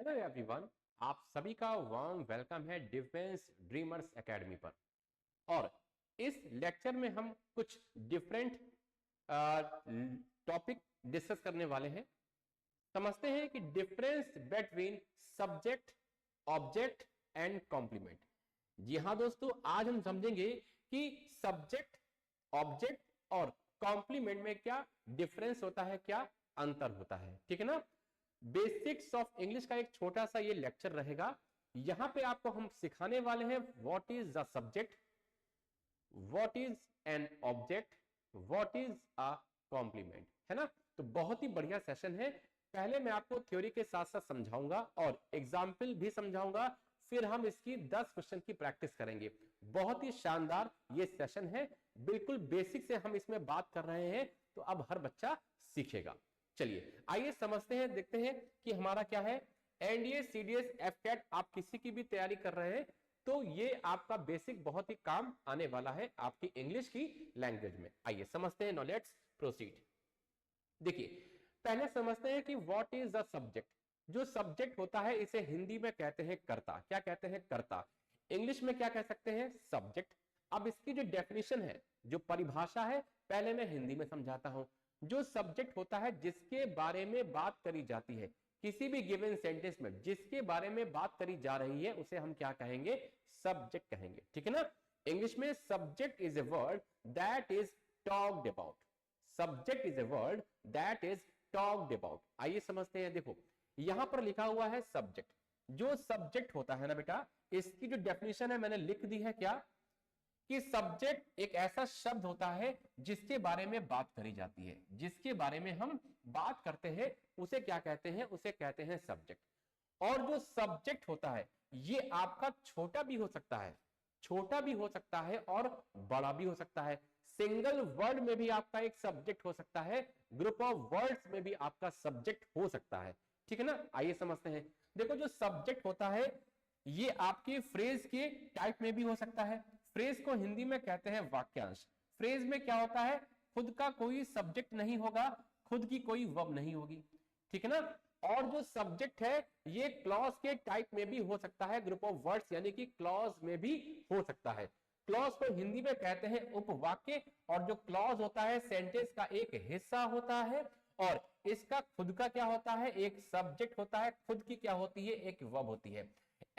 Hello everyone, आप सभी का वार्म वेलकम है डिफेंस ड्रीमर्स एकेडमी पर। और इस लेक्चर में हम कुछ डिफरेंट टॉपिक डिस्कस करने वाले हैं। समझते हैं कि difference between subject, object and complement. जी हाँ दोस्तों, आज हम समझेंगे कि सब्जेक्ट, ऑब्जेक्ट और कॉम्प्लीमेंट में क्या डिफरेंस होता है, क्या अंतर होता है। ठीक है ना। बेसिक्स ऑफ इंग्लिश का एक छोटा सा ये लेक्चर रहेगा। यहां पे आपको हम सिखाने वाले हैं what is the subject, what is an object, what is a compliment, है ना। तो बहुत ही बढ़िया सेशन है। पहले मैं आपको थ्योरी के साथ साथ समझाऊंगा और एग्जाम्पल भी समझाऊंगा, फिर हम इसकी 10 क्वेश्चन की प्रैक्टिस करेंगे। बहुत ही शानदार ये सेशन है, बिल्कुल बेसिक से हम इसमें बात कर रहे हैं, तो अब हर बच्चा सीखेगा। चलिए आइए समझते हैं, देखते हैं कि हमारा क्या है। एनडीए, सीडीएस, एफकेट, आप किसी की भी तैयारी कर रहे हैं तो ये आपका बेसिक बहुत ही काम आने वाला है आपकी इंग्लिश की लैंग्वेज में। आइए समझते हैं। No let's proceed. देखिए पहले समझते हैं कि व्हाट इज द सब्जेक्ट। जो सब्जेक्ट होता है इसे हिंदी में कहते हैं कर्ता। क्या कहते हैं? कर्ता। इंग्लिश में क्या कह सकते हैं? सब्जेक्ट। अब इसकी जो डेफिनेशन है, जो परिभाषा है, पहले मैं हिंदी में समझाता हूं। जो सब्जेक्ट होता है जिसके बारे में बात करी जाती है, किसी भी गिवन सेंटेंस में जिसके बारे में बात करी जा रही है उसे हम क्या कहेंगे? सब्जेक्ट कहेंगे। ठीक है ना। इंग्लिश में subject is a word that is talked about. Subject is a word that is talked about. आइए समझते हैं। देखो यहां पर लिखा हुआ है सब्जेक्ट। जो सब्जेक्ट होता है ना बेटा, इसकी जो डेफिनेशन है मैंने लिख दी है, क्या कि सब्जेक्ट एक ऐसा शब्द होता है जिसके बारे में बात करी जाती है, जिसके बारे में हम बात करते हैं उसे क्या कहते हैं? उसे कहते हैं सब्जेक्ट। और जो सब्जेक्ट होता है ये आपका छोटा भी हो सकता है, छोटा भी हो सकता है और बड़ा भी हो सकता है। सिंगल वर्ड में भी आपका एक सब्जेक्ट हो सकता है, ग्रुप ऑफ वर्ड्स में भी आपका सब्जेक्ट हो सकता है। ठीक है ना। आइए समझते हैं। देखो जो सब्जेक्ट होता है ये आपके फ्रेज के टाइप में भी हो सकता है। फ्रेज को हिंदी में कहते हैं वाक्यांश। फ्रेज में क्या होता है? खुद का कोई सब्जेक्ट नहीं होगा, खुद की कोई वर्ब नहीं होगी। ठीक है ना। और जो सब्जेक्ट है ये क्लॉज के टाइप में भी हो सकता है, ग्रुप ऑफ वर्ड्स यानी कि क्लॉज में भी हो सकता है। क्लॉज को हिंदी में कहते हैं उपवाक्य। और जो क्लॉज होता है सेंटेंस का एक हिस्सा होता है और इसका खुद का क्या होता है? एक सब्जेक्ट होता है, खुद की क्या होती है? एक वर्ब होती है।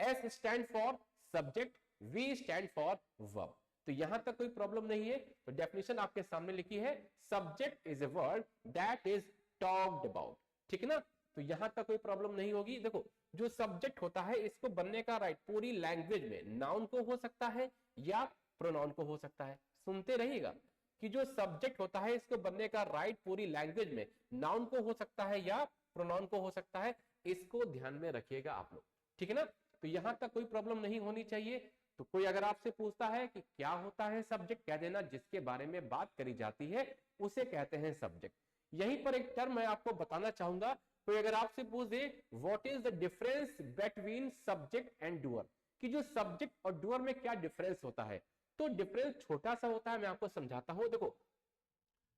S stand for subject, V stand for verb. तो यहां तक कोई प्रॉब्लम नहीं है। तो डेफिनेशन आपके सामने लिखी है, subject is a word that is talked about. ठीक है ना। तो यहां तक कोई प्रॉब्लम नहीं होगी। देखो जो सब्जेक्ट होता है इसको बनने का राइट पूरी लैंग्वेज में नाउन को हो सकता है या प्रोनाउन को हो सकता है। सुनते रहिएगा कि जो सब्जेक्ट होता है इसको बनने का राइट पूरी लैंग्वेज में नाउन को हो सकता है या प्रोनाउन को हो सकता है। इसको ध्यान में रखिएगा आप लोग। ठीक है ना। तो यहां तक कोई प्रॉब्लम नहीं होनी चाहिए। तो कोई अगर आपसे पूछता है कि क्या होता है सब्जेक्ट, कह देना जिसके बारे में बात करी जाती है उसे कहते हैं सब्जेक्ट। यहीं पर एक टर्म मैं आपको बताना चाहूंगा। कोई अगर आपसे पूछ दे what is the difference between subject and doer, कि जो सब्जेक्ट और डूअर में क्या डिफरेंस होता है, तो डिफरेंस छोटा सा होता है। मैं आपको समझाता हूं। देखो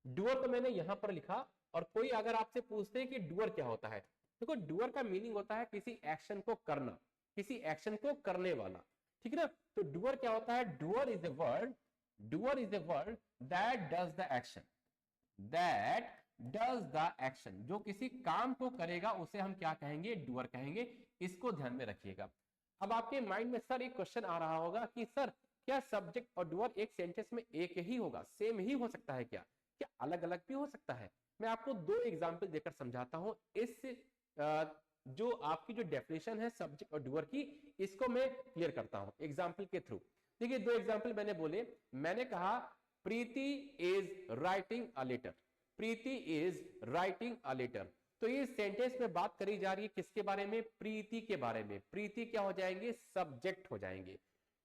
डूअर तो मैंने यहां पर लिखा, और कोई अगर आपसे पूछते हैं कि डूअर क्या होता है, देखो डूअर का मीनिंग होता है किसी एक्शन को करना, किसी एक्शन को करने वाला। ठीक है ना। तो डूअर क्या होता है? Doer is a word, doer is a word that does the action, that does the action. जो किसी काम को करेगा उसे हम क्या कहेंगे? डूअर कहेंगे। इसको ध्यान में रखिएगा। अब आपके माइंड में सर एक क्वेश्चन आ रहा होगा कि सर क्या सब्जेक्ट और डूअर एक सेंटेंस में एक ही होगा, सेम ही हो सकता है क्या? क्या अलग अलग भी हो सकता है? मैं आपको दो एग्जाम्पल देकर समझाता हूं। इस जो आपकी जो डेफिनेशन है सब्जेक्ट और डूअर की, इसको मैं क्लियर करता हूं एग्जाम्पल के थ्रू। देखिए दो एग्जाम्पल मैंने बोले। मैंने कहा Preeti is writing a letter, Preeti is writing a letter. तो इस सेंटेंस में बात करी जा रही है किसके बारे में? प्रीति के बारे में। प्रीति क्या हो जाएंगे? सब्जेक्ट हो जाएंगे।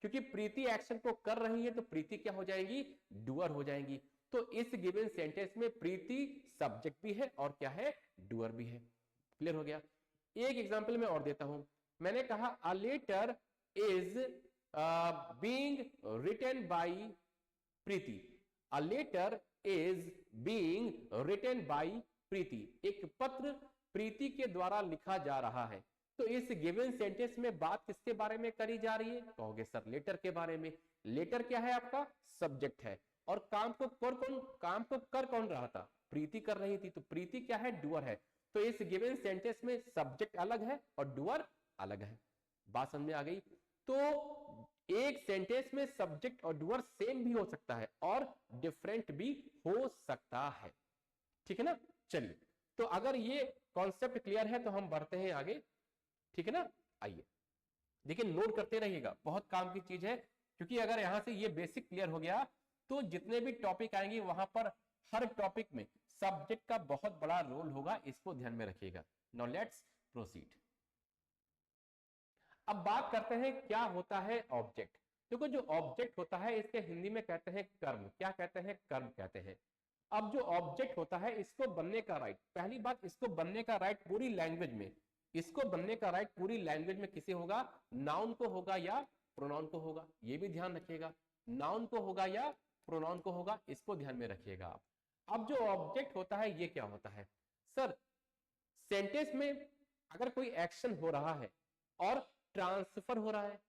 क्योंकि प्रीति एक्शन को कर रही है तो प्रीति क्या हो जाएंगी? डूअर हो जाएंगी। तो इस गिवन सेंटेंस में प्रीति सब्जेक्ट भी है और क्या है? डूअर भी है। क्लियर हो गया। एक एग्जांपल मैं और देता हूं। मैंने कहा a letter is being written by Preeti, a letter is being written by Preeti. एक पत्र प्रीति के द्वारा लिखा जा रहा है। तो इस गिवन सेंटेंस में बात किसके बारे में करी जा रही है? कहोगे सर लेटर के बारे में। लेटर क्या है आपका? सब्जेक्ट है। और काम को कर कौन रहा था? प्रीति कर रही थी। तो प्रीति क्या है? डूअर है। तो इस गिवन सेंटेंस में सब्जेक्ट अलग है और डूअर अलग है। बात समझ में आ गई? तो एक सेंटेंस में सब्जेक्ट और डूअर सेम भी हो सकता है और डिफरेंट भी हो सकता है। ठीक है ना? चलिए, तो अगर ये कॉन्सेप्ट क्लियर है तो हम बढ़ते हैं आगे। ठीक है ना? आइए देखिए, नोट करते रहिएगा, बहुत काम की चीज है, क्योंकि अगर यहां से ये बेसिक क्लियर हो गया तो जितने भी टॉपिक आएंगे वहां पर हर टॉपिक में सब्जेक्ट का बहुत बड़ा रोल होगा, इसको ध्यान में रखिएगा। Now let's proceed. अब बात करते हैं क्या होता है ऑब्जेक्ट। देखो, जो ऑब्जेक्ट होता है इसके हिंदी में कहते हैं कर्म। क्या कहते हैं? कर्म कहते हैं। अब जो ऑब्जेक्ट होता है इसको बनने का राइट, पहली बात, इसको बनने का राइट पूरी लैंग्वेज में, इसको बनने का राइट पूरी लैंग्वेज में किसे होगा? नाउन को होगा या प्रोनाउन को होगा? ये भी ध्यान रखिएगा, नाउन को होगा या प्रोनाउन को होगा, इसको ध्यान में रखिएगा आप। अब जो ऑब्जेक्ट होता है ये क्या होता है? सर, सेंटेंस में अगर कोई एक्शन हो रहा है और ट्रांसफर हो रहा है,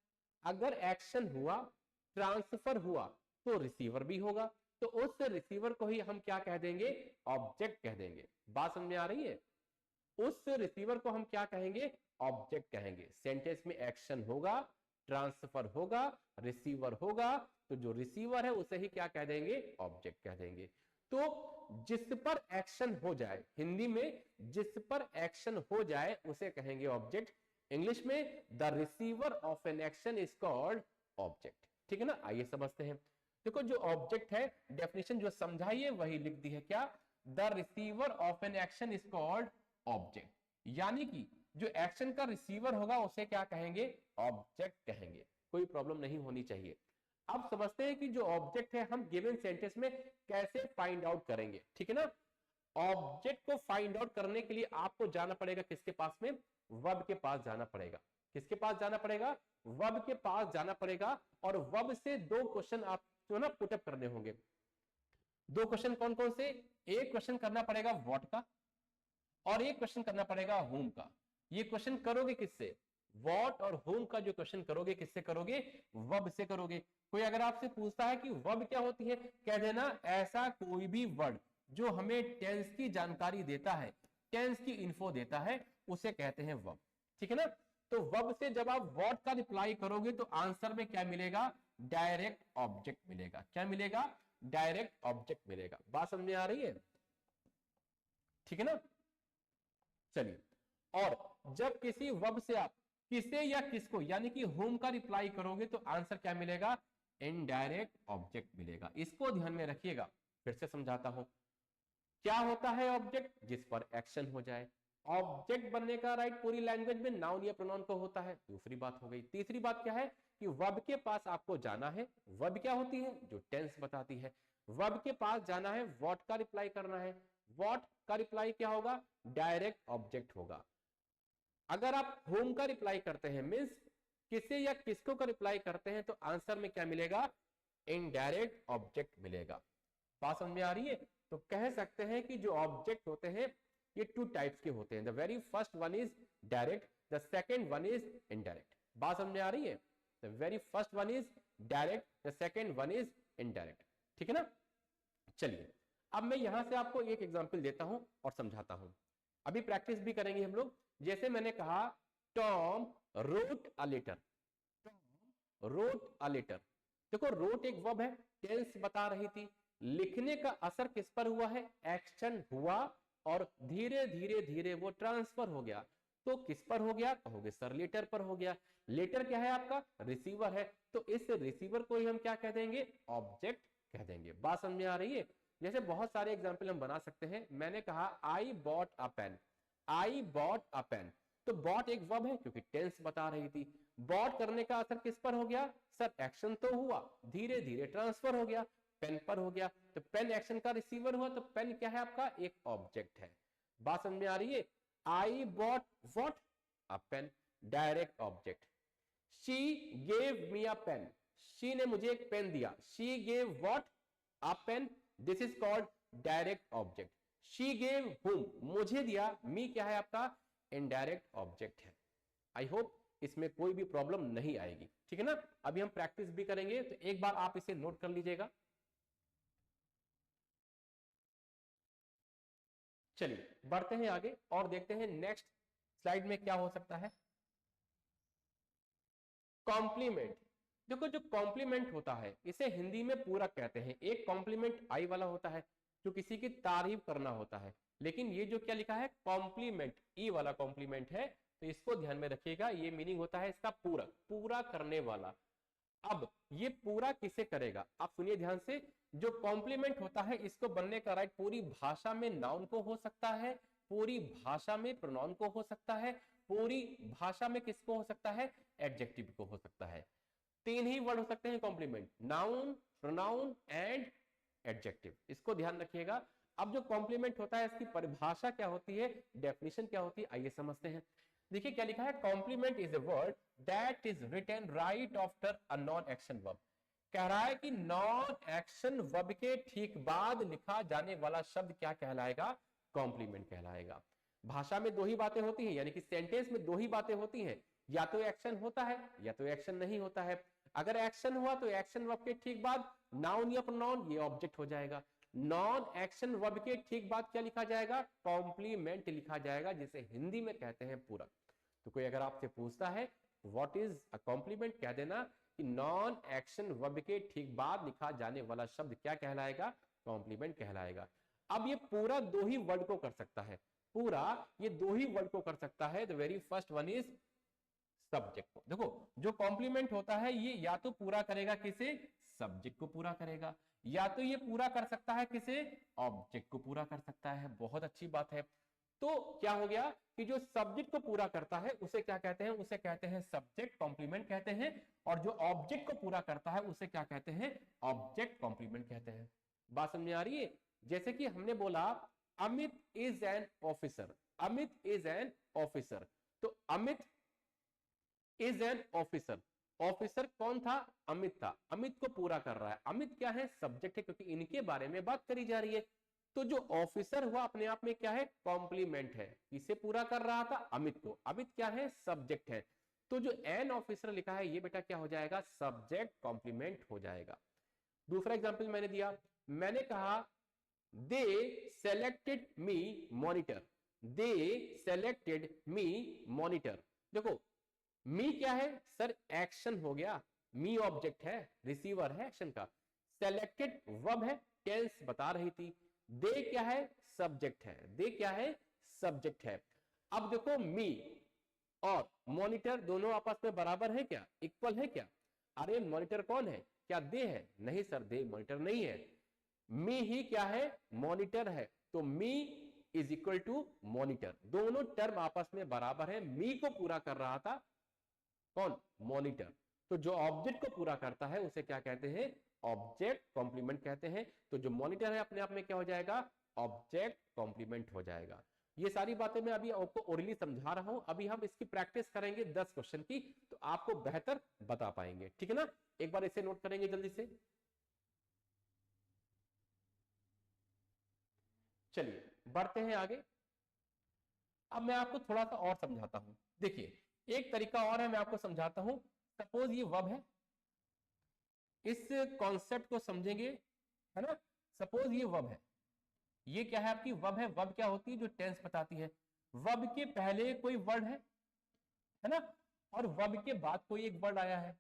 अगर एक्शन हुआ, ट्रांसफर हुआ, तो रिसीवर भी होगा, तो उस रिसीवर को ही हम क्या कह देंगे? ऑब्जेक्ट कह देंगे। बात समझ में आ रही है? उस रिसीवर को हम क्या कहेंगे? ऑब्जेक्ट कहेंगे। सेंटेंस में एक्शन होगा, ट्रांसफर होगा, रिसीवर होगा, तो जो रिसीवर है उसे ही क्या कह देंगे? ऑब्जेक्ट कह देंगे। तो जिस पर एक्शन हो जाए, हिंदी में जिस पर एक्शन हो जाए उसे कहेंगे ऑब्जेक्ट। इंग्लिश में the receiver of an action is called object. ठीक है ना? आइए समझते हैं। देखो, जो ऑब्जेक्ट है, डेफिनेशन जो समझाइए वही लिख दी है। क्या? The receiver of an action is called object. यानी कि जो एक्शन का रिसीवर होगा उसे क्या कहेंगे? ऑब्जेक्ट कहेंगे। कोई प्रॉब्लम नहीं होनी चाहिए। अब समझते हैं कि जो ऑब्जेक्ट है हम गिवन सेंटेंस में कैसे फाइंड आउट करेंगे। ठीक है ना? ऑब्जेक्ट को फाइंड आउट करने के लिए आपको जाना पड़ेगा किसके पास में? वर्ब के पास जाना पड़ेगा। किसके पास जाना पड़ेगा? वर्ब के पास जाना पड़ेगा। और वर्ब से दो क्वेश्चन आपको ना पुटअप करने होंगे। दो क्वेश्चन कौन कौन से? एक क्वेश्चन करना पड़ेगा व्हाट का, और एक क्वेश्चन करना पड़ेगा होम का। ये क्वेश्चन करोगे किससे? व्हाट और होम का जो क्वेश्चन करोगे किससे करोगे? वर्ब से करोगे। कोई अगर आपसे पूछता है कि वर्ब क्या होती है, कह देना ऐसा कोई भी वर्ड जो हमें टेंस की जानकारी देता है, टेंस की इन्फो देता है, उसे कहते हैं वर्ब। ठीक है ना? तो वर्ब से जब आप व्हाट का रिप्लाई करोगे तो आंसर में क्या मिलेगा? डायरेक्ट ऑब्जेक्ट मिलेगा। क्या मिलेगा? डायरेक्ट ऑब्जेक्ट मिलेगा। बात समझ में आ रही है? ठीक है ना? चलिए, और जब किसी वर्ब से आप किसे या किसको यानी कि होम का रिप्लाई करोगे तो आंसर क्या मिलेगा? इनडायरेक्ट ऑब्जेक्ट मिलेगा। इसको ध्यान में रखिएगा। फिर से समझाता हूं। क्या होता है ऑब्जेक्ट? जिस पर एक्शन हो जाए। ऑब्जेक्ट बनने का राइट पूरी लैंग्वेज में नाउन या प्रोनाउन को होता है। दूसरी बात हो गई। तीसरी बात क्या है कि वर्ब के पास आपको जाना है। वर्ब क्या होती है? जो टेंस बताती है। वर्ब के पास जाना है, व्हाट का रिप्लाई करना है। व्हाट का रिप्लाई क्या होगा? डायरेक्ट ऑब्जेक्ट होगा। अगर आप होम का रिप्लाई करते हैं, मींस किसे या किसको का रिप्लाई करते हैं, तो आंसर में क्या मिलेगा? इनडायरेक्ट ऑब्जेक्ट मिलेगा। बात समझ में आ रही है? तो कह सकते हैं कि जो ऑब्जेक्ट होते हैं ये टू टाइप्स के होते हैं। The very first one is direct, the second one is indirect. बात समझ में आ रही है? The very first one is direct, the second one is indirect. ठीक है ना? चलिए, अब मैं यहां से आपको एक एग्जांपल देता हूं और समझाता हूं। अभी प्रैक्टिस भी करेंगे हम लोग। जैसे मैंने कहा, Tom wrote a letter. Tom wrote a letter. देखो, रोट एक वर्ब है, टेंस बता रही थी। लिखने का असर किस पर हुआ है? एक्शन हुआ और धीरे धीरे धीरे वो ट्रांसफर हो गया। तो किस पर हो गया? कहोगे सर लेटर पर हो गया। लेटर क्या है आपका? रिसीवर है। तो इस रिसीवर को ही हम क्या कह देंगे? ऑब्जेक्ट कह देंगे। बात समझ में आ रही है? जैसे बहुत सारे एग्जाम्पल हम बना सकते हैं। मैंने कहा I bought a pen. I bought a pen. तो बॉट एक वर्ब है क्योंकि टेंस बता रही थी। बॉट करने का असर किस पर हो गया? सर एक्शन तो हुआ, धीरे धीरे ट्रांसफर हो गया, पेन पर हो गया। तो पेन एक्शन का रिसीवर हुआ, तो पेन क्या है आपका? एक ऑब्जेक्ट है। बात समझ में आ रही है? I bought what? A pen, direct object. She gave me a pen. She ने मुझे एक पेन दिया। She gave what? A pen. This is called direct object. She gave whom? मुझे दिया। मी क्या है आपका? इनडायरेक्ट ऑब्जेक्ट है। आई होप इसमें कोई भी प्रॉब्लम नहीं आएगी, ठीक है ना। अभी हम प्रैक्टिस भी करेंगे, तो एक बार आप इसे नोट कर लीजिएगा। चलिए बढ़ते हैं आगे और देखते हैं नेक्स्ट स्लाइड में क्या हो सकता है। कॉम्प्लीमेंट। देखो जो कॉम्प्लीमेंट होता है इसे हिंदी में पूरक कहते हैं। एक कॉम्प्लीमेंट आई वाला होता है जो किसी की तारीफ करना होता है, लेकिन ये जो क्या लिखा है कॉम्प्लीमेंट, ई वाला कॉम्प्लीमेंट है, तो इसको ध्यान में रखिएगा। ये मीनिंग होता है इसका पूरक, पूरा करने वाला। अब ये पूरा किसे करेगा, आप सुनिए ध्यान से। जो कॉम्प्लीमेंट होता है इसको बनने का राइट पूरी भाषा में नाउन को हो सकता है, पूरी भाषा में प्रोनाउन को हो सकता है, पूरी भाषा में किसको हो सकता है, एडजेक्टिव को हो सकता है। तीन ही वर्ड हो सकते हैं complement, noun, pronoun and adjective. इसको ध्यान रखिएगा। अब जो कॉम्प्लीमेंट होता है इसकी परिभाषा क्या होती है, डेफिनेशन क्या होती है, आइए समझते हैं। देखिए क्या लिखा है, complement is a word that is written right after a non action verb. कह रहा है कि नॉन एक्शन वर्ब के ठीक बाद लिखा जाने वाला शब्द क्या कहलाएगा, कॉम्प्लीमेंट कहलाएगा। भाषा में दो ही बातें होती हैं, यानी कि सेंटेंस में दो ही बातें होती हैं, या तो एक्शन होता है या तो एक्शन नहीं होता है। अगर एक्शन हुआ तो एक्शन वर्ब के ठीक बाद नाउन या प्रोनाउन, ये ऑब्जेक्ट हो जाएगा। नॉन एक्शन वर्ब के ठीक बाद क्या लिखा जाएगा, कॉम्प्लीमेंट लिखा जाएगा, जिसे हिंदी में कहते हैं पूरक। तो कोई अगर आपसे पूछता है व्हाट इज अ कॉम्प्लीमेंट, कह देना कि नॉन एक्शन वर्ब के ठीक बाद लिखा जाने वाला शब्द क्या कहलाएगा, कॉम्प्लीमेंट कहलाएगा। अब ये पूरा दो ही वर्ड को कर सकता है, पूरा ये दो ही वर्ड को कर सकता है। The very first one is subject को। देखो जो कॉम्प्लीमेंट होता है ये या तो पूरा करेगा किसे, सब्जेक्ट को पूरा करेगा, या तो ये पूरा कर सकता है किसे, ऑब्जेक्ट को पूरा कर सकता है। बहुत अच्छी बात है। तो क्या हो गया कि जो सब्जेक्ट को पूरा करता है उसे क्या कहते हैं, उसे कहते हैं सब्जेक्ट कॉम्प्लीमेंट कहते हैं, और जो ऑब्जेक्ट को पूरा करता है उसे क्या कहते हैं, ऑब्जेक्ट कॉम्प्लीमेंट कहते हैं। बात समझ में आ रही है। जैसे कि हमने बोला Amit is an officer, Amit is an officer, तो Amit is an officer. Officer कौन था, अमित था, अमित को पूरा कर रहा है। अमित क्या है, सब्जेक्ट है, क्योंकि इनके बारे में बात करी जा रही है। तो जो ऑफिसर हुआ अपने आप में क्या है, कॉम्प्लीमेंट है। किसे पूरा कर रहा था, अमित को। अमित क्या है, सब्जेक्ट है। तो जो एन ऑफिसर लिखा है ये बेटा क्या हो जाएगा, सब्जेक्ट कॉम्प्लीमेंट हो जाएगा। दूसरा एग्जाम्पल मैंने दिया, मैंने कहा दे सेलेक्टेड मी मॉनिटर, दे सेलेक्टेड मी मॉनिटर। देखो मी क्या है सर, एक्शन हो गया, मी ऑब्जेक्ट है, रिसीवर है एक्शन का, सेलेक्टेड वर्ब है, टेंस बता रही थी, दे क्या है, सब्जेक्ट है, दे क्या है, सब्जेक्ट है। अब देखो मी और मॉनिटर दोनों आपस में बराबर है क्या, इक्वल है क्या, अरे मॉनिटर कौन है, क्या दे है, नहीं सर दे मॉनिटर नहीं है, मी ही क्या है, मॉनिटर है। तो me is equal to monitor, दोनों टर्म आपस में बराबर है। मी को पूरा कर रहा था कौन, मॉनिटर। तो जो ऑब्जेक्ट को पूरा करता है उसे क्या कहते हैं, ऑब्जेक्ट कॉम्प्लीमेंट कहते हैं। तो जो मॉनिटर है अपने आप में क्या हो जाएगा, ऑब्जेक्ट कॉम्प्लीमेंट हो जाएगा। ये सारी बातें मैं अभी आपको ओरली समझा रहा हूं, अभी हम इसकी प्रैक्टिस करेंगे 10 क्वेश्चन की, तो आपको बेहतर बता पाएंगे, ठीक है ना। एक बार इसे नोट करेंगे जल्दी से। चलिए बढ़ते हैं आगे। अब मैं आपको थोड़ा सा और समझाता हूं। देखिए एक तरीका और है, मैं आपको समझाता हूं। सपोज ये वर्ब है, इस कॉन्सेप्ट को समझेंगे, है ना। सपोज ये वर्ब है, ये क्या है आपकी वर्ब है। वर्ब क्या होती है, जो टेंस बताती है। वर्ब के पहले कोई वर्ड है ना, और वर्ब के बाद कोई एक वर्ड आया है।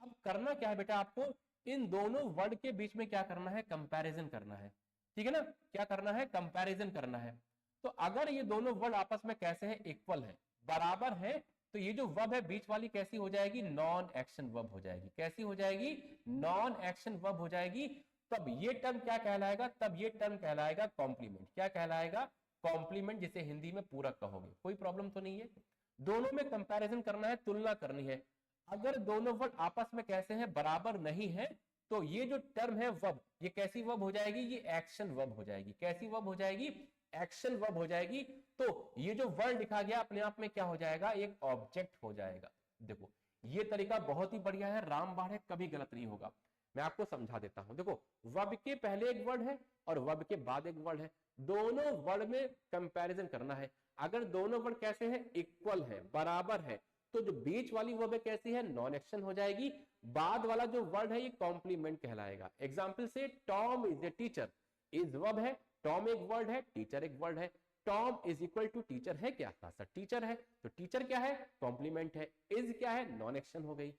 अब करना क्या है बेटा, आपको इन दोनों वर्ड के बीच में क्या करना है, कंपैरिजन करना है, ठीक है ना। क्या करना है, कंपैरिजन करना है। तो अगर ये दोनों वर्ड आपस में कैसे हैं, इक्वल है, बराबर है, तो ये जो वर्ब है बीच वाली कैसी हो जाएगी, नॉन एक्शन वर्ब हो जाएगी। कैसी हो जाएगी, नॉन एक्शन वर्ब हो जाएगी। तब ये टर्म क्या कहलाएगा, तब ये टर्म कहलाएगा कॉम्प्लीमेंट। क्या कहलाएगा, कॉम्प्लीमेंट, जिसे हिंदी में पूरक कहोगे। कोई प्रॉब्लम तो नहीं है। दोनों में कंपैरिजन करना है, तुलना करनी है। अगर दोनों वर्ड आपस में कैसे हैं, बराबर नहीं है, तो ये जो टर्म है वर्ब, ये कैसी वर्ब हो जाएगी, ये एक्शन वर्ब हो जाएगी। कैसी वर्ब हो जाएगी, एक्शन वर्ब हो जाएगी। तो ये जो वर्ड लिखा गया अपने आप में क्या हो जाएगा, एक ऑब्जेक्ट हो जाएगा। देखो ये तरीका बहुत ही बढ़िया है, रामबाण है, कभी गलत नहीं होगा। मैं आपको समझा देता हूं। देखो वर्ब के पहले एक वर्ड है और वर्ब के बाद एक वर्ड है, दोनों वर्ड में कंपैरिजन करना है। अगर दोनों वर्ड कैसे हैं, इक्वल है, बराबर है, तो जो बीच वाली वर्ब है कैसी है, नॉन एक्शन हो जाएगी। बाद वाला जो वर्ड है ये कॉम्प्लीमेंट कहलाएगा। एग्जाम्पल से Tom is a teacher, is verb है, टॉम एक वर्ड है, टीचर एक वर्ड है। Tom is equal to teacher है क्या, सर टीचर है, तो टीचर क्या है, कॉम्प्लीमेंट है। इज क्या है, नॉन एक्शन हो गई,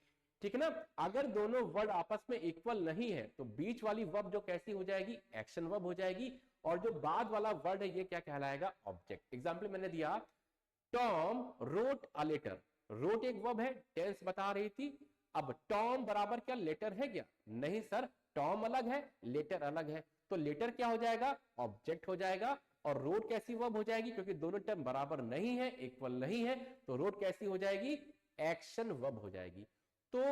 ठीक है ना। अगर दोनों वर्ड आपस में इक्वल नहीं है तो बीच वाली वर्ब जो कैसी हो जाएगी, एक्शन वर्ब हो जाएगी, और जो बाद वाला वर्ड है ये क्या कहलाएगा, ऑब्जेक्ट। एग्जाम्पल मैंने दिया, Tom wrote a letter, wrote एक वर्ब है, टेंस बता रही थी। अब टॉम बराबर क्या लेटर है क्या, नहीं सर, टॉम अलग है, लेटर अलग है, तो लेटर क्या हो जाएगा, ऑब्जेक्ट हो जाएगा। और रोट कैसी वर्ब हो जाएगी, क्योंकि दोनों टर्म बराबर नहीं है, इक्वल नहीं है, तो रोट कैसी हो जाएगी, एक्शन वर्ब हो जाएगी। तो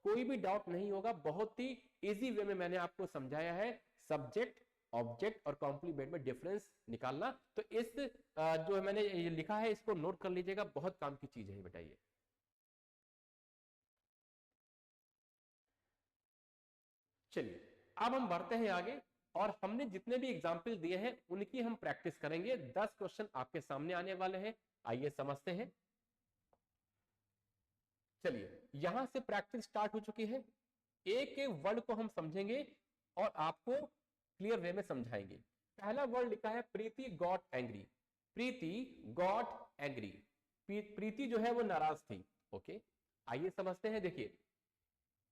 कोई भी डाउट नहीं होगा, बहुत ही इजी वे में मैंने आपको समझाया है सब्जेक्ट, ऑब्जेक्ट और कॉम्प्लीमेंट में डिफरेंस निकालना। तो इस जो मैंने ये लिखा है इसको नोट कर लीजिएगा, बहुत काम की चीज है, बताइए। चलिए अब हम बढ़ते हैं आगे, और हमने जितने भी एग्जाम्पल दिए हैं उनकी हम प्रैक्टिस करेंगे। 10 क्वेश्चन आपके सामने आने वाले हैं, आइए समझते हैं। चलिए यहां से प्रैक्टिस स्टार्ट हो चुकी है, एक एक वर्ड को हम समझेंगे और आपको क्लियर वे में समझाएंगे। पहला वर्ड लिखा है प्रीति गॉट एंग्री, प्रीति गॉट एंग्री, प्रीति जो है वो नाराज थी। ओके, आइए समझते हैं। देखिए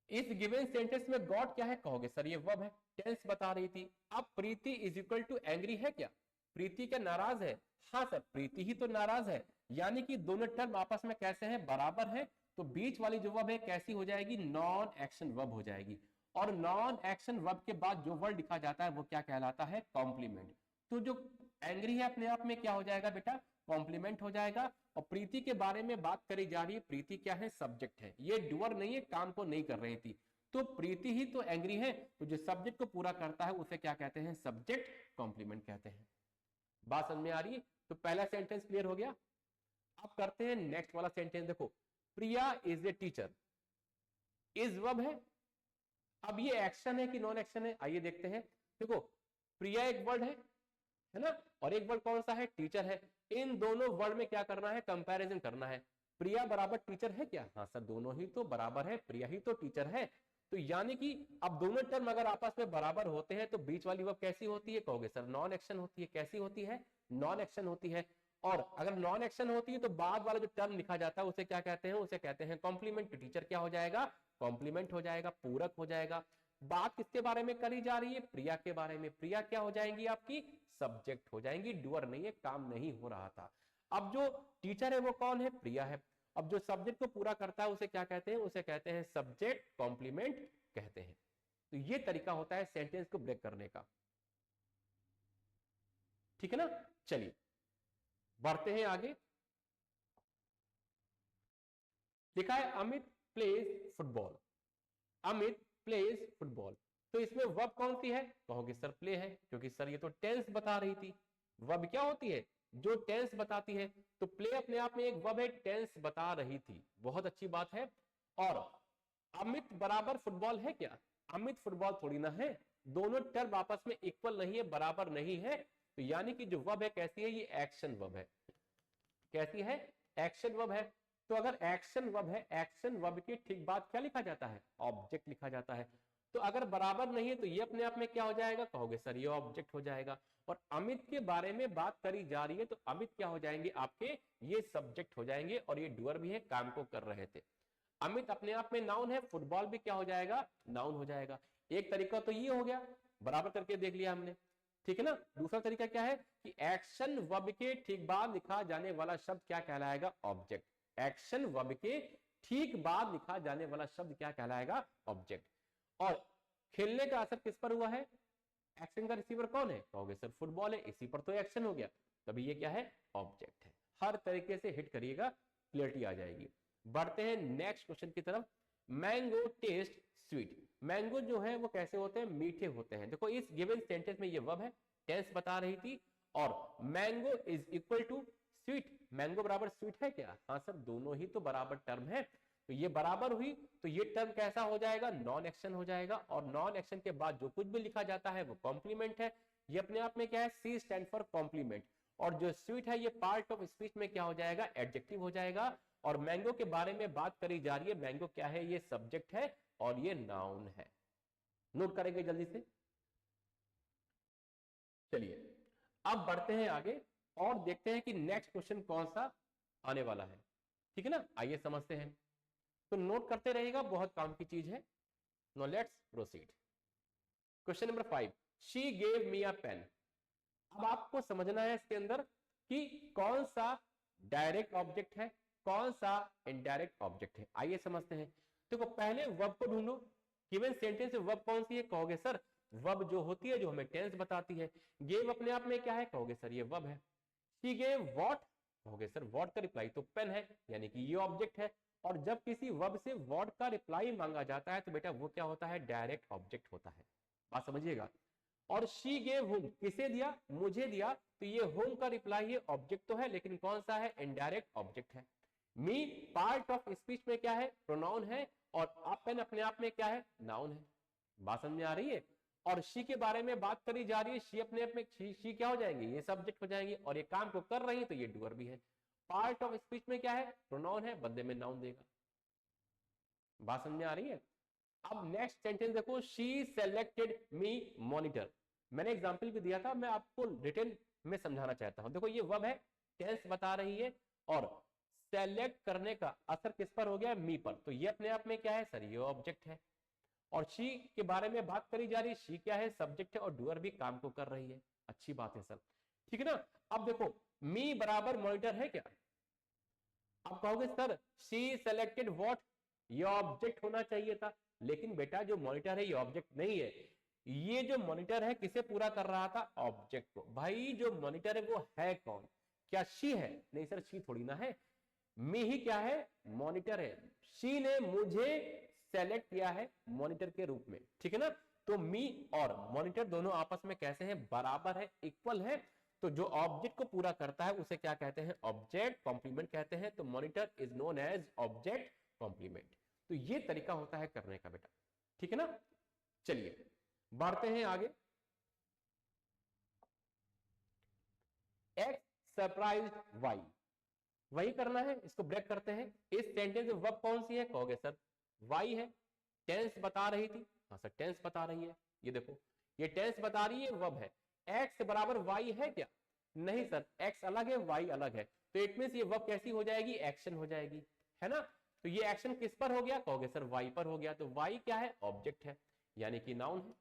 इस गिवन सेंटेंस में गॉट क्या है, कहोगे सर ये वर्ब है, टेंस बता रही थी। अब प्रीति इज इक्वल टू एंग्री है क्या, प्रीति क्या नाराज है, हाँ सर प्रीति ही तो नाराज है, यानी कि दोनों टर्म आपस में कैसे हैं, बराबर है। तो बीच वाली जो वर्ब है कैसी हो जाएगी, नॉन एक्शन वर्ब हो जाएगी। और नॉन एक्शन वर्ब के बाद जो वर्ड लिखा जाता है वो क्या कहलाता है, कॉम्प्लीमेंट। तो जो एंग्री है अपने आप में क्या हो जाएगा बेटा, कॉम्प्लीमेंट हो जाएगा। और प्रीति के बारे में बात करी जा रही है, प्रीति क्या है, सब्जेक्ट है, ये डूअर नहीं है, काम को नहीं कर रही थी। तो प्रीति ही तो एंग्री है, तो जो सब्जेक्ट को पूरा करता है उसे क्या कहते हैं, सब्जेक्ट कॉम्प्लीमेंट कहते हैं। बात समझ में आ रही है। तो पहला सेंटेंस क्लियर हो गया। अब करते हैं नेक्स्ट वाला सेंटेंस। देखो Priya is a teacher, is verb है। अब ये एक्शन है कि नॉन एक्शन है, आइए देखते हैं। देखो प्रिया एक वर्ड है ना, और एक वर्ड कौन सा है, टीचर है। इन दोनों वर्ड में क्या करना है, कंपैरिजन करना है। प्रिया बराबर टीचर है क्या, हाँ सर दोनों ही तो बराबर है, प्रिया ही तो टीचर है। तो यानी कि अब दोनों टर्म अगर आपस में बराबर होते हैं तो बीच वाली वर्ब कैसी होती है, कहोगे सर नॉन एक्शन होती है। कैसी होती है, नॉन एक्शन होती है। और अगर नॉन एक्शन होती है तो बाद वाला जो टर्म लिखा जाता है उसे क्या कहते हैं, उसे कहते हैं कॉम्प्लीमेंट। टीचर क्या हो जाएगा, कॉम्प्लीमेंट हो जाएगा, पूरक हो जाएगा। बात किसके बारे में करी जा रही है, प्रिया के बारे में। प्रिया क्या हो जाएंगी, आपकी सब्जेक्ट हो जाएंगी, डूअर नहीं है, काम नहीं हो रहा था। अब जो टीचर है वो कौन है, प्रिया है। अब जो सब्जेक्ट को पूरा करता है उसे क्या कहते हैं, उसे कहते हैं सब्जेक्ट कॉम्प्लीमेंट कहते हैं। तो ये तरीका होता है सेंटेंस को ब्रेक करने का, ठीक है ना। चलिए बढ़ते हैं आगे। लिखा है Amit plays football, Amit plays football. तो इसमें वर्ब कौन सी है, कहोगे सर प्ले है, क्योंकि सर ये तो टेंस बता रही थी। वर्ब क्या होती है, जो टेंस बताती है। तो प्ले अपने आप में एक वर्ब है, टेंस बता रही थी, बहुत अच्छी बात है। और अमित बराबर फुटबॉल है क्या, अमित फुटबॉल थोड़ी ना है, दोनों टर्म आपस में इक्वल नहीं है, बराबर नहीं है। तो यानी कि जो वर्ब है कैसी है, ये एक्शन वर्ब है। कैसी है, एक्शन वर्ब है। तो अगर एक्शन वर्ब है, एक्शन वर्ब के ठीक बाद क्या लिखा जाता है, ऑब्जेक्ट लिखा जाता है। तो अगर बराबर नहीं है तो ये अपने आप में क्या हो जाएगा, कहोगे सर ये ऑब्जेक्ट हो जाएगा। और अमित के बारे में बात करी जा रही है तो अमित क्या हो जाएंगे आपके, ये सब्जेक्ट हो जाएंगे, और ये डूअर भी है, काम को कर रहे थे। अमित अपने आप में नाउन है, फुटबॉल भी क्या हो जाएगा, नाउन हो जाएगा। एक तरीका तो ये हो गया, बराबर करके देख लिया हमने, ठीक है ना। दूसरा तरीका क्या है कि एक्शन वर्ब के ठीक बाद लिखा जाने वाला शब्द क्या कहलाएगा, ऑब्जेक्ट। एक्शन वर्ब के ठीक बाद लिखा जाने वाला शब्द क्या कहलाएगा, ऑब्जेक्ट। और खेलने का असर किस पर हुआ है, एक्शन का रिसीवर कौन है, कहोगे सर फुटबॉल है, इसी पर तो एक्शन हो गया, तभी ये क्या है, ऑब्जेक्ट है। हर तरीके से हिट करिएगा, क्लियरिटी आ जाएगी। बढ़ते हैं नेक्स्ट क्वेश्चन की तरफ। मैंगो टेस्ट स्वीट, मैंगो जो है वो कैसे होते हैं, मीठे होते हैं। देखो इस गिवन सेंटेंस में ये वर्ब है, टेंस बता रही थी। और mango is equal to sweet, mango बराबर स्वीट है क्या, हाँ सर दोनों ही तो बराबर टर्म है। तो ये बराबर हुई, तो ये टर्म कैसा हो जाएगा, नॉन एक्शन हो जाएगा। और नॉन एक्शन के बाद जो कुछ भी लिखा जाता है वो कॉम्प्लीमेंट है। ये अपने आप में क्या है, सी स्टैंड फॉर कॉम्प्लीमेंट। और जो स्वीट है ये पार्ट ऑफ स्पीच में क्या हो जाएगा, एडजेक्टिव हो जाएगा। और मैंगो के बारे में बात करी जा रही है। मैंगो क्या है? ये सब्जेक्ट है और ये नाउन है। नोट करेंगे जल्दी से। चलिए अब बढ़ते हैं आगे और देखते हैं कि नेक्स्ट क्वेश्चन कौन सा आने वाला है। ठीक है ना, आइए समझते हैं। तो नोट करते रहिएगा, बहुत काम की चीज है। No let's proceed. Question number 5, she gave me a pen. अब आपको समझना है इसके अंदर कि कौन सा डायरेक्ट ऑब्जेक्ट है, कौन सा इनडायरेक्ट ऑब्जेक्ट है। आइए समझते हैं। देखो पहले वर्ब को ढूंढो। गिवन सेंटेंस में वर्ब कौन सी है? कहोगे सर वर्ब जो होती है जो हमें टेंस बताती है। गेव अपने आप में क्या है? कहोगे सर ये वर्ब है। She gave what? कहोगे सर व्हाट का रिप्लाई तो पेन है, यानी कि ये ऑब्जेक्ट है। और जब किसी वर्ब से व्हाट का रिप्लाई मांगा जाता है तो बेटा वो क्या होता है? डायरेक्ट ऑब्जेक्ट होता है। बात समझिएगा। और शी गेव होम, किसे दिया? मुझे दिया। तो ये होम का रिप्लाई ये ऑब्जेक्ट तो है, लेकिन कौन सा है? इनडायरेक्ट ऑब्जेक्ट है। मी पार्ट ऑफ स्पीच में क्या है? प्रोनाउन है। और पेन अपने आप में क्या है? नाउन है। बात समझ में आ रही है? और शी के बारे में बात करी जा रही है। शी अपने आप में शी क्या हो जाएंगे? ये सब्जेक्ट हो जाएंगे। और ये काम को कर रही है तो ये डूअर भी है। पार्ट ऑफ स्पीच में क्या है? प्रोनाउन है, बदले में नाउन देगा। बात समझ में आ रही है? अब नेक्स्ट सेंटेंस देखो, शी सेलेक्टेड मी मॉनिटर। मैंने एग्जांपल भी दिया था, मैं आपको रिटन में समझाना चाहता हूं। देखो ये वर्ब है, टेंस बता रही है और सेलेक्ट करने का असर किस पर हो गया? मी पर। तो ये अपने आप में क्या है सर? ये ऑब्जेक्ट है। और शी के बारे में बात करी जा रही है। शी क्या है? सब्जेक्ट है और डूअर भी काम को कर रही है। अच्छी बात है सर, ठीक है ना। अब देखो मी बराबर मॉनिटर है क्या? आप कहोगे सर शी सेलेक्टेड व्हाट, ये ऑब्जेक्ट होना चाहिए था। लेकिन बेटा जो मॉनिटर है ये ऑब्जेक्ट नहीं है। ये जो मॉनिटर है किसे पूरा कर रहा था? ऑब्जेक्ट को। भाई जो मॉनिटर है वो है कौन? क्या शी है? नहीं सर शी थोड़ी ना है। मी ही क्या है? मॉनिटर है। शी ने मुझे सेलेक्ट किया है मॉनिटर के रूप में, ठीक है ना। तो मी और मॉनिटर दोनों आपस में कैसे हैं? बराबर है, इक्वल है। तो जो ऑब्जेक्ट को पूरा करता है उसे क्या कहते हैं? ऑब्जेक्ट कॉम्प्लीमेंट कहते हैं। तो monitor is known as object complement. तो ये तरीका होता है करने का बेटा, ठीक है ना। चलिए बढ़ते हैं आगे। एक्स सरप्राइज वाई, वही करना है, इसको ब्रेक करते हैं। इस सेंटेंस में वर्ब कौन सी है? कहोगे सर वाई है। टेंस बता रही थी, हाँ सर टेंस बता रही है। ये देखो ये टेंस बता रही है, वर्ब है। एक्स बराबर वाई है क्या? नहीं सर, एक्स अलग है वाई अलग है। तो इट मींस ये वर्ब कैसी हो जाएगी? एक्शन हो जाएगी, है ना। तो ये एक्शन किस पर हो गया? कहोगे सर वाई पर हो गया। तो वाई क्या है? ऑब्जेक्ट है, यानी कि नाउन है।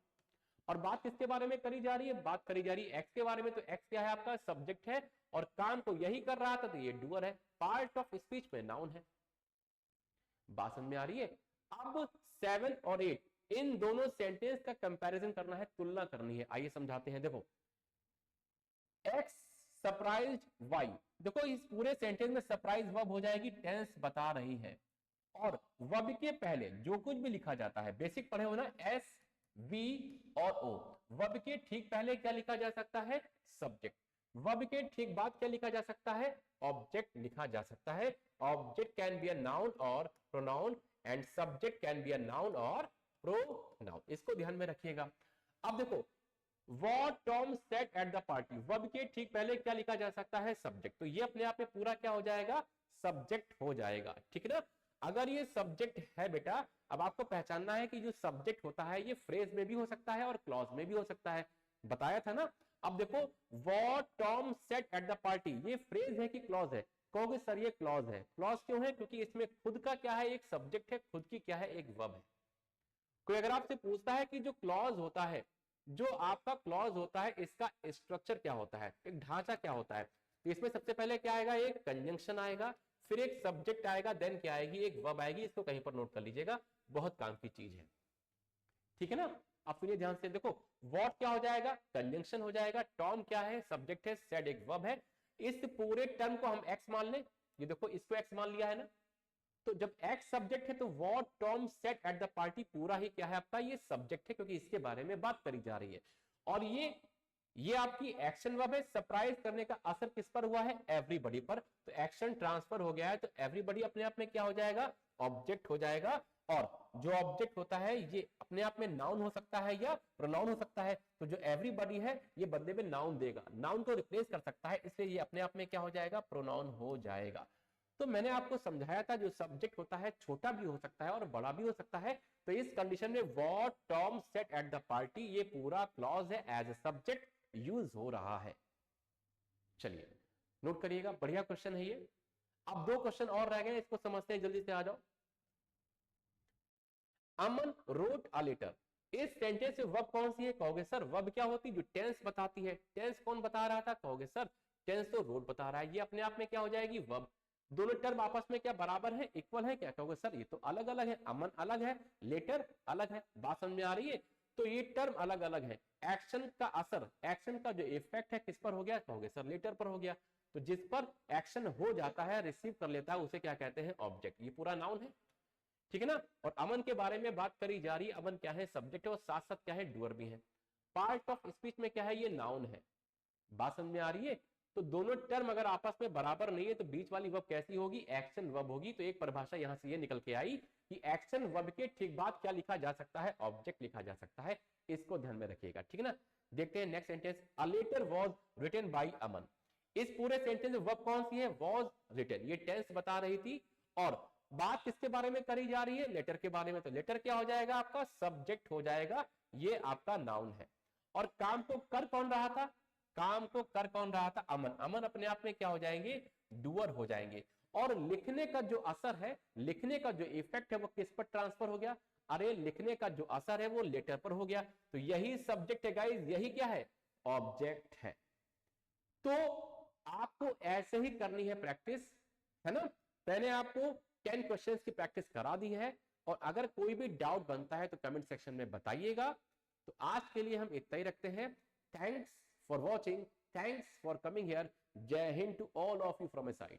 और बात किसके बारे में करी जा रही है? बात करी जा रही है एक्स के बारे में। तो एक्स क्या है? आपका सब्जेक्ट है और काम को यही कर रहा था, तो ये डूअर है। पार्ट ऑफ स्पीच में नाउन है। बात समझ में आ रही है? अब 7 और 8 इन दोनों सेंटेंस का कंपैरिजन करना है, तुलना करनी है। आइए समझाते हैं। देखो एक्स सरप्राइज वाई, देखो इस पूरे सेंटेंस में सरप्राइज वर्ब हो जाएगी, टेंस बता रही है। और वर्ब के पहले जो कुछ भी लिखा जाता है, बेसिक पढ़े हो ना, एस वी और ओ। वर्ब के ठीक पहले क्या लिखा जा सकता है? सब्जेक्ट। वर्ब के ठीक बाद क्या लिखा जा सकता है? ऑब्जेक्ट लिखा जा सकता है। Object can be a noun और pronoun and subject can be a noun और प्रोनाउन। इसको ध्यान में रखिएगा। अब देखो What Tom said at the party, verb के ठीक पहले क्या लिखा जा सकता है? सब्जेक्ट। तो ये अपने आप में पूरा क्या हो जाएगा? सब्जेक्ट हो जाएगा, ठीक है ना। अगर ये सब्जेक्ट है बेटा, अब आपको पहचानना है कि जो सब्जेक्ट होता है ये फ्रेज में भी हो सकता है और क्लॉज में भी हो सकता है, बताया था ना। अब देखो What Tom said at the party, ये फ्रेज है कि क्लॉज है? कहोगे सर ये क्लॉज है। क्लॉज क्यों है? क्योंकि इसमें खुद का क्या है? एक सब्जेक्ट है, खुद की क्या है? एक वर्ब है। कोई अगर आपसे पूछता है कि जो क्लॉज होता है, जो आपका क्लॉज होता है, इसका स्ट्रक्चर क्या होता है, एक ढांचा क्या होता है, तो इसमें सबसे पहले क्या आएगा? एक कंजंक्शन आएगा, फिर एक सब्जेक्ट आएगा, देन क्या आएगी? एक वर्ब आएगी। इसको कहीं पर नोट कर लीजिएगा, बहुत काम की चीज है, ठीक है ना। आप सुनिए ध्यान से। देखो व्हाट क्या हो जाएगा? कंजंक्शन हो जाएगा। टॉम क्या है? सब्जेक्ट है। सेड एक वर्ब है। इस पूरे टर्म को हम एक्स मान लें। ये देखो इसको एक्स मान लिया है ना। तो जब एक्स सब्जेक्ट है तो what Tom said at the party पूरा ही क्या है आपका? ये सब्जेक्ट है, क्योंकि इसके बारे में बात करी जा रही है। और ये आपकी एक्शन वर्ब है। सरप्राइज करने का असर किस पर हुआ है? एवरीबॉडी पर। तो एक्शन ट्रांसफर हो गया है, तो एवरीबॉडी अपने आप में क्या हो जाएगा? ऑब्जेक्ट हो जाएगा। और जो ऑब्जेक्ट होता है ये अपने आप में नाउन हो सकता है या प्रोनाउन हो सकता है। तो जो एवरीबॉडी है ये बदले में नाउन देगा, नाउन को रिप्लेस कर सकता है, इसलिए ये अपने आप में क्या हो जाएगा? प्रोनाउन हो जाएगा। तो मैंने आपको समझाया था जो सब्जेक्ट होता है छोटा भी हो सकता है और बड़ा भी हो सकता है। तो इस कंडीशन में what Tom said at the party, ये पूरा क्लॉज है, एज ए सब्जेक्ट यूज हो रहा है। चलिए नोट करिएगा, बढ़िया क्वेश्चन है ये। अब 2 क्वेश्चन और रह गए, इसको समझते हैं, जल्दी से आ जाओ। अमन रोट अ लेटर, इस सेंटेंस में वर्ब कौन सी है? कहोगे सर वर्ब क्या होती है? जो टेंस बताती है। टेंस कौन बता रहा था? कहोगे सर टेंस तो रोट बता रहा है। ये अपने आप में क्या हो जाएगी? वर्ब। दोनों टर्म आपस में क्या बराबर है, इक्वल है क्या? कहोगे सर ये तो अलग अलग है, अमन अलग है, लेटर अलग है। बात समझ में आ रही है? तो ये टर्म अलग अलग है। एक्शन का असर, एक्शन का जो इफेक्ट है किस पर हो गया? कहोगे सर लेटर पर हो गया। तो जिस पर एक्शन हो जाता है, रिसीव कर लेता है, उसे क्या कहते हैं? ऑब्जेक्ट। ये पूरा नाउन है, ठीक है ना। और अमन के बारे में बात करी जा रही है, अमन क्या है? सब्जेक्ट है, और साथ साथ क्या है? डूअर भी है। पार्ट ऑफ स्पीच में क्या है? ये नाउन है। बात समझ में आ रही है? तो दोनों टर्म अगर आपस में बराबर नहीं है तो बीच वाली वर्ब कैसी होगी? एक्शन वर्ब होगी। तो एक परिभाषा यहां से ये निकल के आई कि एक्शन वर्ब के ठीक बाद क्या लिखा जा सकता है? ऑब्जेक्ट लिखा जा सकता है। इसको ध्यान में रखिएगा, ठीक है ना। देखते हैं next sentence, a letter was written by Aman. इस पूरे सेंटेंस में वर्ब कौन सी है? Was written. ये टेंस बता रही थी, और बात किसके बारे में करी जा रही है? लेटर के बारे में। तो लेटर क्या हो जाएगा आपका? सब्जेक्ट हो जाएगा। ये आपका नाउन है। और काम को कर कौन रहा था? काम को कर कौन रहा था? अमन। अमन अपने आप में क्या हो जाएंगे? डूअर हो जाएंगे। और लिखने का जो असर है, लिखने का जो इफेक्ट है, वो किस पर ट्रांसफर हो गया? अरे लिखने का जो असर है वो लेटर पर हो गया। तो यही सब्जेक्ट है गाइस, यही क्या है? ऑब्जेक्ट है। तो आपको ऐसे ही करनी है प्रैक्टिस, है ना। मैंने आपको 10 क्वेश्चंस की प्रैक्टिस करा दी है, और अगर कोई भी डाउट बनता है तो कमेंट सेक्शन में बताइएगा। तो आज के लिए हम इतना ही रखते हैं। Thanks for watching, thanks for coming here. जय हिंद to all of you from my side.